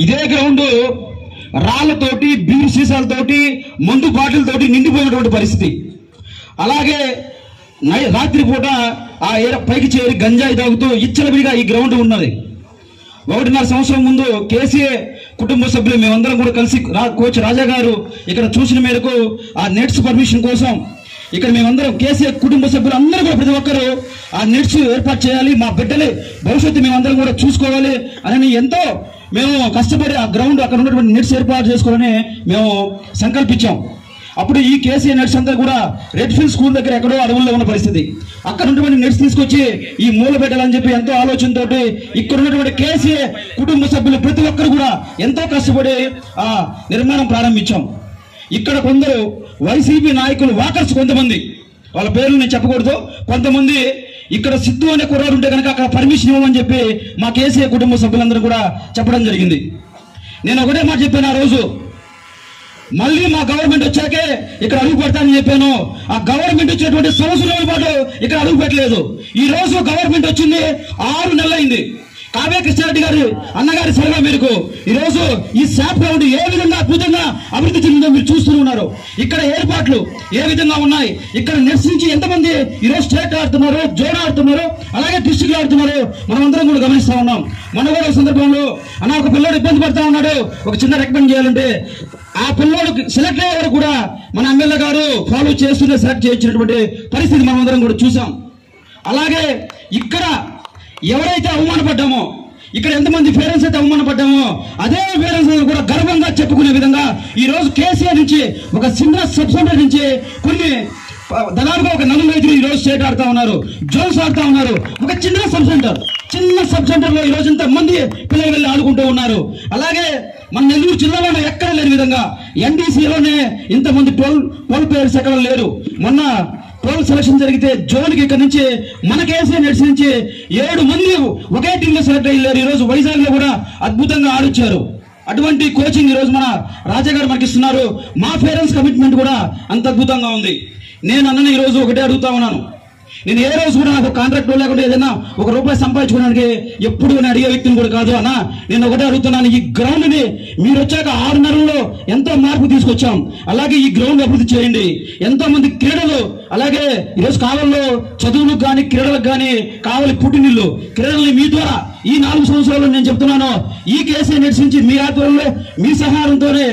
ఇదే ground రాళ్లతోటి beer సీసాలతోటి మందు బాటిల్తోటి నిండిపోయినటువంటి పరిస్థితి. అలాగే రాత్రిపూట ఆ పైకి చేరి గంజాయి తాగుతూ ఇచ్చలవిడిగా ఈ గ్రౌండ్ ఉన్నది. 1.5 సంవత్సరం ముందు కేసీఏ కుటుంబ సభ్యులు మేమందరం కూడా కలిసి కోచ్ రాజా గారు ఇక్కడ చూసిన మేరకు ఆ నెట్స్ పర్మిషన్ కోసం ఇక్కడ మేమందరం కేసీఏ కుటుంబ సభ్యులు అందరూ కూడా ప్రతి ఒక్కరు ఆ నెట్స్ ఏర్పాటు చేయాలి, మా బిడ్డలే భవిష్యత్తు మేమందరం కూడా చూసుకోవాలి అని ఎంతో మేము కష్టపడి ఆ గ్రౌండ్ అక్కడ ఉన్నటువంటి నెట్స్ ఏర్పాటు చేసుకోవాలని మేము సంకల్పించాం. అప్పుడు ఈ కేసీఏ నెట్స్ అంతా కూడా రెడ్ ఫీల్డ్ స్కూల్ దగ్గర ఎక్కడో అడవుల్లో ఉన్న పరిస్థితి. అక్కడ ఉన్నటువంటి నెట్స్ తీసుకొచ్చి ఈ మూల పెట్టాలని చెప్పి ఎంతో ఆలోచనతో ఇక్కడ ఉన్నటువంటి కేసీఏ కుటుంబ సభ్యులు ప్రతి ఒక్కరు కూడా ఎంతో కష్టపడి ఆ నిర్మాణం ప్రారంభించాం. ఇక్కడ కొందరు వైసీపీ నాయకులు వాకర్స్ కొంతమంది, వాళ్ళ పేర్లు నేను చెప్పకూడదు, కొంతమంది ఇక్కడ సిద్ధు అనే కుర్రాడు ఉంటే కనుక అక్కడ పర్మిషన్ ఇవ్వమని చెప్పి మా కేసీఏ కుటుంబ సభ్యులందరూ కూడా చెప్పడం జరిగింది. నేను ఒకటే మాట చెప్పాను ఆ రోజు, మళ్ళీ మా గవర్నమెంట్ వచ్చాకే ఇక్కడ అడుగు పెడతానని చెప్పాను. ఆ గవర్నమెంట్ వచ్చేటువంటి సంవత్సరాల పాటు ఇక్కడ అడుగు పెట్టలేదు. ఈ రోజు గవర్నమెంట్ వచ్చింది 6 నెలలైంది. కావ్య కృష్ణారెడ్డి గారి అన్నగారి సలహా మేరకు ఈ రోజు ఈ శాప్ గ్రౌండ్ ఏ విధంగా అద్భుతంగా అభివృద్ధి చెందిందో మీరు చూస్తూ ఉన్నారు. ఇక్కడ ఏర్పాట్లు ఏ విధంగా ఉన్నాయి, ఇక్కడ నెట్స్ నుంచి ఎంతమంది ఈ రోజు స్టేట్ ఆడుతున్నారు, జోన్ ఆడుతున్నారు, అలాగే డిస్ట్రిక్ట్ ఆడుతున్నారు, మనం అందరం కూడా గమనిస్తా ఉన్నాం. మన కూడా సందర్భంలో ఒక పిల్లోడు ఇబ్బంది పడతా ఉన్నాడు, ఒక చిన్న రికమెండ్ చేయాలంటే ఆ పిల్లోడు సెలెక్ట్ అయ్యే వరకు కూడా మన ఎమ్మెల్యే గారు ఫాలో చేస్తూనే సెలెక్ట్ చేయించినటువంటి పరిస్థితి మనం అందరం కూడా చూసాం. అలాగే ఇక్కడ ఎవరైతే అవమానపడ్డామో, ఇక్కడ ఎంతమంది పేరెంట్స్ అయితే అవమానపడ్డామో అదే పేరెంట్స్ కూడా గర్వంగా చెప్పుకునే విధంగా ఈ రోజు కేసీఆర్ నుంచి ఒక చిన్న సబ్ సెంటర్ నుంచి కొన్ని దాదాపుగా ఒక 4-5 ఈ రోజు స్టేట్ ఆడుతా ఉన్నారు, జోన్స్ ఆడుతా ఉన్నారు. ఒక చిన్న సబ్ సెంటర్ లో ఈ రోజు ఇంత మంది పిల్లలు వెళ్ళి ఆడుకుంటూ ఉన్నారు. అలాగే మన నెల్లూరు జిల్లాలో ఎక్కడ లేని విధంగా ఎన్డీసీలోనే ఇంతమంది 12 ప్లేయర్స్ ఎక్కడ లేరు. మొన్న 12 సెలక్షన్ జరిగితే జోన్కి ఇక్కడ నుంచి మన కేసీఆర్ నెట్స్ నుంచి 7 మంది ఒకే టీంలో సెలెక్ట్ అయ్యారు. ఈ రోజు వైజాగ్ లో కూడా అద్భుతంగా ఆడొచ్చారు. అటువంటి కోచింగ్ ఈ రోజు మన రాజా గారు మనకి ఇస్తున్నారు. మా పేరెంట్స్ కమిట్మెంట్ కూడా అంత అద్భుతంగా ఉంది. నేను అన్నని ఈ రోజు ఒకటే అడుగుతా ఉన్నాను, నేను ఏ రోజు కూడా నాకు కాంట్రాక్ట్ లేకుండా ఏదైనా ₹1 సంపాదించుకోవడానికి ఎప్పుడు నేను అడిగే వ్యక్తిని కూడా కాదు అన్న. నేను ఒకటే అడుగుతున్నాను, ఈ గ్రౌండ్ ని మీరు వచ్చాక 6 నెలల్లో ఎంతో మార్పు తీసుకొచ్చాం. అలాగే ఈ గ్రౌండ్ అభివృద్ధి చేయండి. ఎంతో మంది క్రీడలు, అలాగే ఈరోజు కావల్లో చదువులకు కానీ క్రీడలకు కానీ కావాలి పుట్టినిల్లు. క్రీడల్ని మీ ద్వారా ఈ 4 సంవత్సరాల్లో నేను చెప్తున్నాను, ఈ కేసీఆర్ నెట్స్ నుంచి మీ ఆధ్వర్యంలో మీ సహాయంతోనే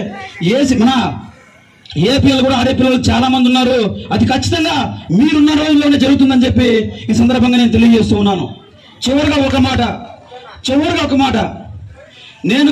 మన ఏపీఎల్ కూడా ఆడే పిల్లలు చాలా మంది ఉన్నారు. అది ఖచ్చితంగా మీరున్న రోజుల్లోనే జరుగుతుందని చెప్పి ఈ సందర్భంగా నేను తెలియజేస్తూ ఉన్నాను. చివరిగా ఒక మాట నేను